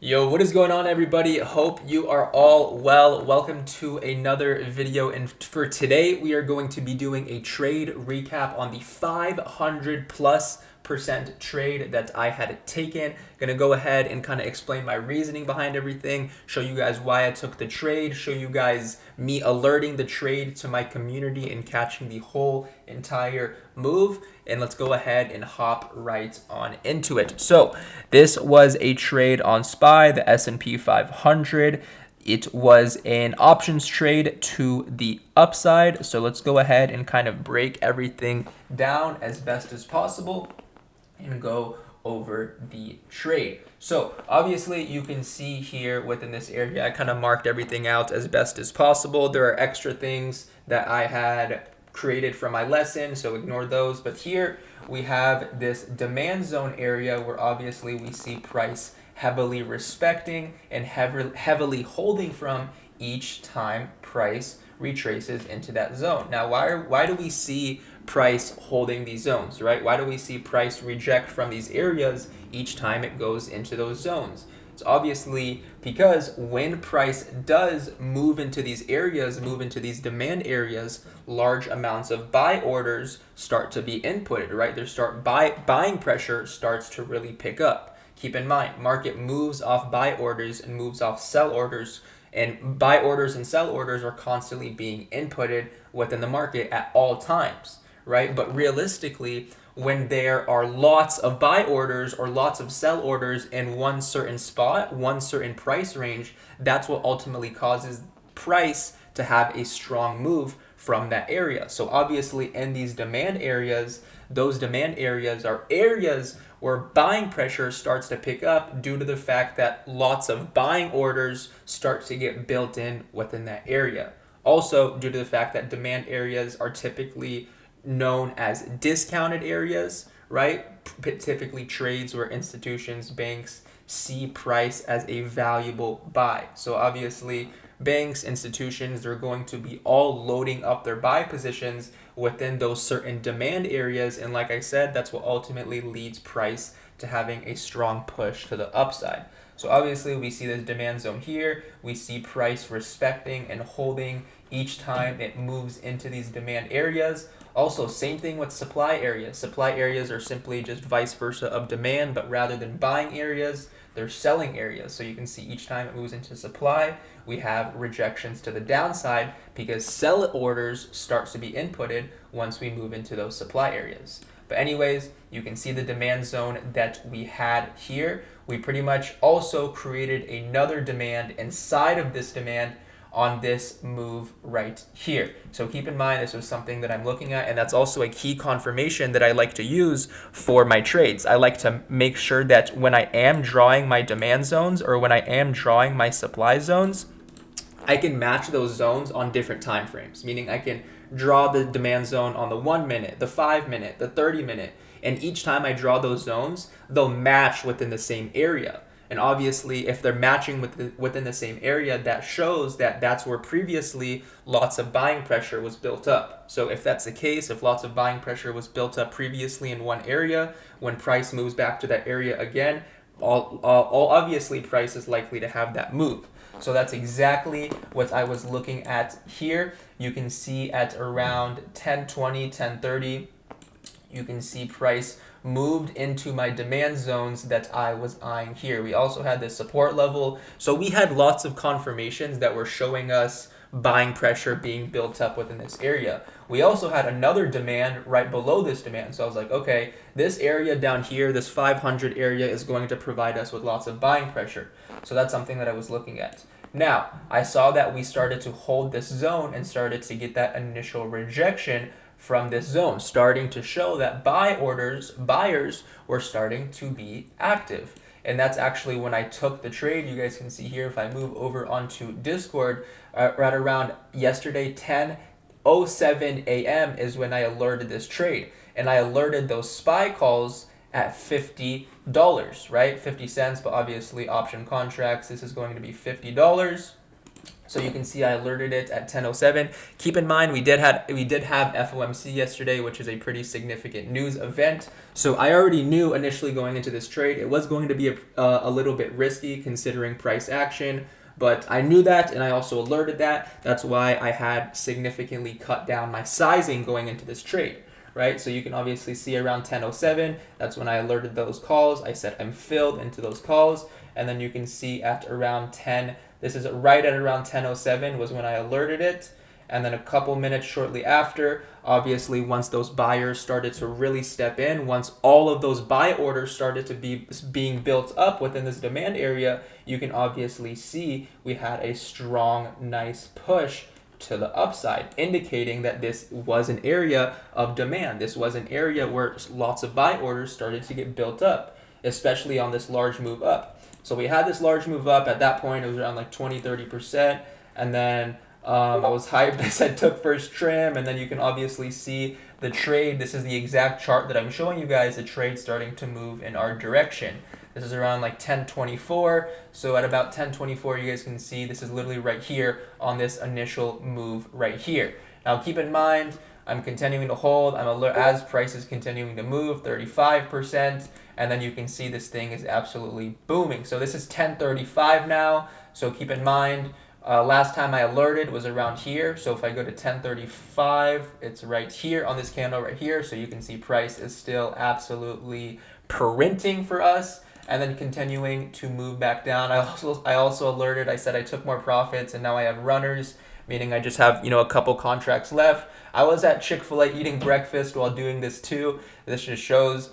Yo, what is going on, everybody? Hope you are all well. Welcome to another video, and for today we are going to be doing a trade recap on the 500+% trade that I had taken. Gonna go ahead and kind of explain my reasoning behind everything, show you guys why I took the trade, show you guys me alerting the trade to my community and catching the whole entire move. And let's go ahead and hop right on into it. So this was a trade on SPY, the S&P 500. It was an options trade to the upside. So let's go ahead and kind of break everything down as best as possible and go over the trade. So obviously you can see here within this area, I kind of marked everything out as best as possible. There are extra things that I had created from my lesson, so ignore those. But here we have this demand zone area where obviously we see price heavily respecting and heavily holding from each time price retraces into that zone. Now, why do we see price holding these zones, right? Why do we see price reject from these areas each time it goes into those zones? It's obviously because when price does move into these areas, move into these demand areas, large amounts of buy orders start to be inputted, right? Buying pressure starts to really pick up. Keep in mind, market moves off buy orders and moves off sell orders, and buy orders and sell orders are constantly being inputted within the market at all times, right? But realistically, when there are lots of buy orders or lots of sell orders in one certain spot, one certain price range, that's what ultimately causes price to have a strong move from that area. So obviously in these demand areas, those demand areas are areas where buying pressure starts to pick up due to the fact that lots of buying orders start to get built in within that area. Also, due to the fact that demand areas are typically known as discounted areas, right? Typically trades where institutions, banks see price as a valuable buy. So obviously, banks, institutions, they're going to be all loading up their buy positions within those certain demand areas. And like I said, that's what ultimately leads price to having a strong push to the upside. So obviously we see this demand zone here. We see price respecting and holding each time it moves into these demand areas. Also, same thing with supply areas. Supply areas are simply just vice versa of demand, but rather than buying areas, they're selling areas. So you can see each time it moves into supply, we have rejections to the downside because sell orders starts to be inputted once we move into those supply areas. But anyways, you can see the demand zone that we had here. We pretty much also created another demand inside of this demand on this move right here. So keep in mind this was something that I'm looking at, and that's also a key confirmation that I like to use for my trades. I like to make sure that when I am drawing my demand zones or when I am drawing my supply zones, I can match those zones on different time frames, meaning I can draw the demand zone on the 1 minute, the 5 minute, the 30 minute, and each time I draw those zones, they'll match within the same area. And obviously, if they're matching within the same area, that shows that that's where previously lots of buying pressure was built up. So if that's the case, if lots of buying pressure was built up previously in one area, when price moves back to that area again, all obviously price is likely to have that move. So that's exactly what I was looking at here. You can see at around 10:20, 10:30, you can see price moved into my demand zones that I was eyeing here. We also had this support level. So we had lots of confirmations that were showing us buying pressure being built up within this area. We also had another demand right below this demand. So I was like, okay, this area down here, this 500 area is going to provide us with lots of buying pressure. So that's something that I was looking at. Now, I saw that we started to hold this zone and started to get that initial rejection from this zone, starting to show that buyers were starting to be active. And that's actually when I took the trade. You guys can see here, if I move over onto Discord, right around yesterday, 10:07 a.m. is when I alerted this trade. And I alerted those SPY calls at $50, right? 50 cents, but obviously option contracts, this is going to be $50. So you can see I alerted it at 10:07. Keep in mind we did have FOMC yesterday, which is a pretty significant news event. So I already knew initially going into this trade it was going to be a little bit risky considering price action, but I knew that and I also alerted that. That's why I had significantly cut down my sizing going into this trade. Right, so you can obviously see around 10:07. That's when I alerted those calls. I said I'm filled into those calls, and then you can see at around 10. This is right at around 10:07 was when I alerted it, and then a couple minutes shortly after, obviously once those buyers started to really step in, once all of those buy orders started to be being built up within this demand area, you can obviously see we had a strong, nice push to the upside, indicating that this was an area of demand. This was an area where lots of buy orders started to get built up, especially on this large move up. So we had this large move up. At that point, it was around like 20-30%. And then I was hyped. I said took first trim. And then you can obviously see the trade. This is the exact chart that I'm showing you guys, the trade starting to move in our direction. This is around like 10:24. So at about 10:24, you guys can see this is literally right here on this initial move right here. Now keep in mind, I'm continuing to hold. As price is continuing to move, 35%, and then you can see this thing is absolutely booming. So this is 10:35 now. So keep in mind, last time I alerted was around here. So if I go to 10:35, it's right here on this candle right here. So you can see price is still absolutely printing for us, and then continuing to move back down. I also alerted. I said I took more profits, and now I have runners, meaning I just have a couple contracts left. I was at Chick-fil-A eating breakfast while doing this too. This just shows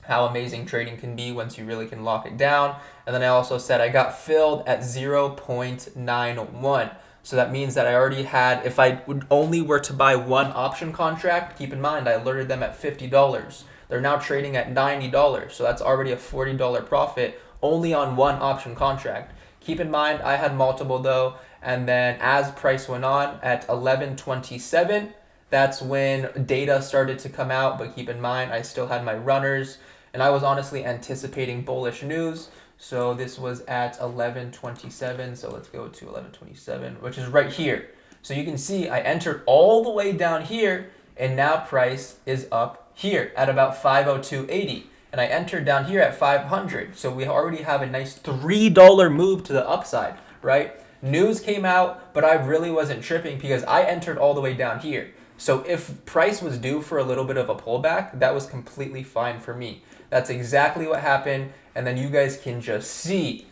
how amazing trading can be once you really can lock it down. And then I also said I got filled at 0.91. So that means that I already had, if I would only were to buy one option contract, keep in mind I alerted them at $50. They're now trading at $90. So that's already a $40 profit only on one option contract. Keep in mind I had multiple though. And then as price went on at 11:27, that's when data started to come out. But keep in mind, I still had my runners, and I was honestly anticipating bullish news. So this was at 11:27. So let's go to 11:27, which is right here. So you can see I entered all the way down here, and now price is up here at about 502.80. And I entered down here at 500. So we already have a nice $3 move to the upside, right? News came out, but I really wasn't tripping because I entered all the way down here. So if price was due for a little bit of a pullback, that was completely fine for me. That's exactly what happened. And then you guys can just see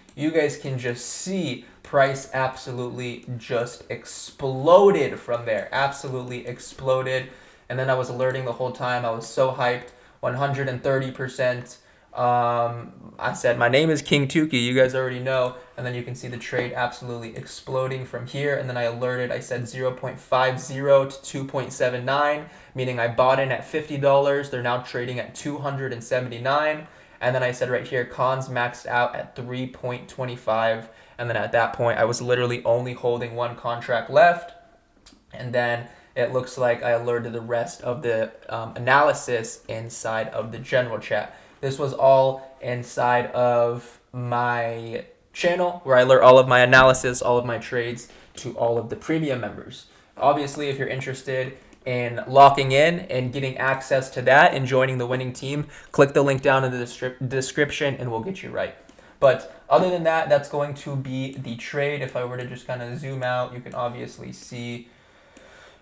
price absolutely just exploded from there. Absolutely exploded. And then I was alerting the whole time. I was so hyped. 130%. I said, my name is King Tukhi. You guys already know. And then you can see the trade absolutely exploding from here. And then I alerted. I said 0.50 to 2.79, meaning I bought in at $50. They're now trading at 279. And then I said right here, cons maxed out at 3.25. And then at that point, I was literally only holding one contract left. And then it looks like I alerted the rest of the analysis inside of the general chat. This was all inside of my channel where I alert all of my analysis, all of my trades to all of the premium members. Obviously, if you're interested in locking in and getting access to that and joining the winning team, click the link down in the description and we'll get you right. But other than that, that's going to be the trade. If I were to just kind of zoom out, you can obviously see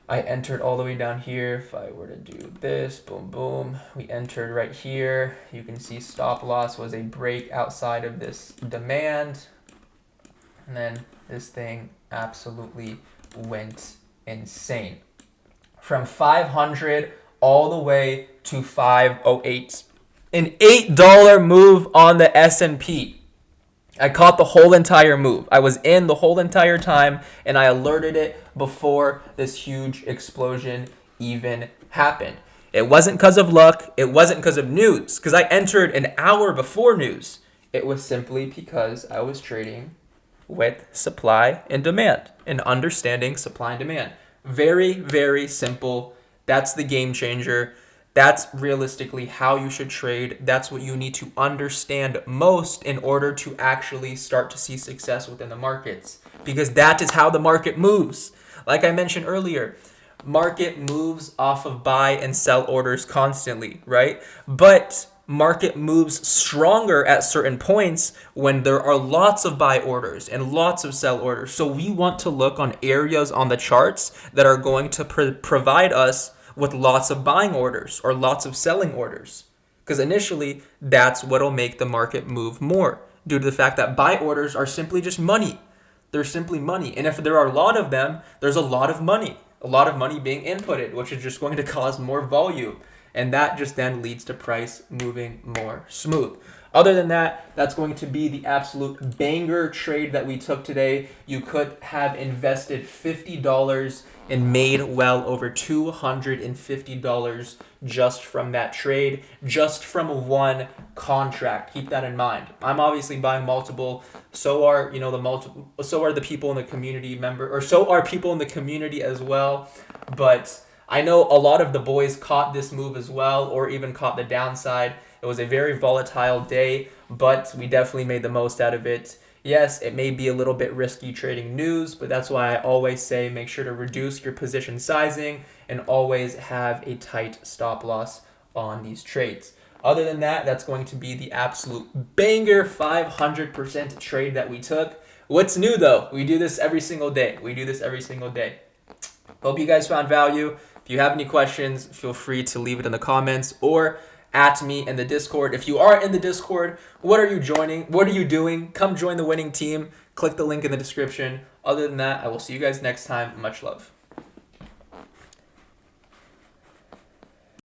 I entered all the way down here. If I were to do this, boom, boom, we entered right here. You can see stop loss was a break outside of this demand. And then this thing absolutely went insane. From 500 all the way to 508. An $8 move on the S&P. I caught the whole entire move. I was in the whole entire time, and I alerted it before this huge explosion even happened. It wasn't because of luck. It wasn't because of news, because I entered an hour before news. It was simply because I was trading with supply and demand and understanding supply and demand. Very, very simple. That's the game changer. That's realistically how you should trade. That's what you need to understand most in order to actually start to see success within the markets. because that is how the market moves. Like I mentioned earlier, market moves off of buy and sell orders constantly, right? But market moves stronger at certain points when there are lots of buy orders and lots of sell orders. So we want to look on areas on the charts that are going to provide us with lots of buying orders or lots of selling orders. Because initially, that's what'll make the market move more, due to the fact that buy orders are simply just money. They're simply money. And if there are a lot of them, there's a lot of money being inputted, which is just going to cause more volume. And that just then leads to price moving more smooth. Other than that, that's going to be the absolute banger trade that we took today. You could have invested $50 and made well over $250 just from that trade, just from one contract. Keep that in mind. I'm obviously buying multiple. So are the people in the community so are people in the community as well. But I know a lot of the boys caught this move as well, or even caught the downside. It was a very volatile day, but we definitely made the most out of it. Yes, it may be a little bit risky trading news, but that's why I always say make sure to reduce your position sizing and always have a tight stop loss on these trades. Other than that, that's going to be the absolute banger 500% trade that we took. What's new though? We do this every single day. Hope you guys found value. If you have any questions, feel free to leave it in the comments or at me in the Discord. If you are in the Discord, what are you joining? What are you doing? Come join the winning team. Click the link in the description. Other than that, I will see you guys next time. Much love.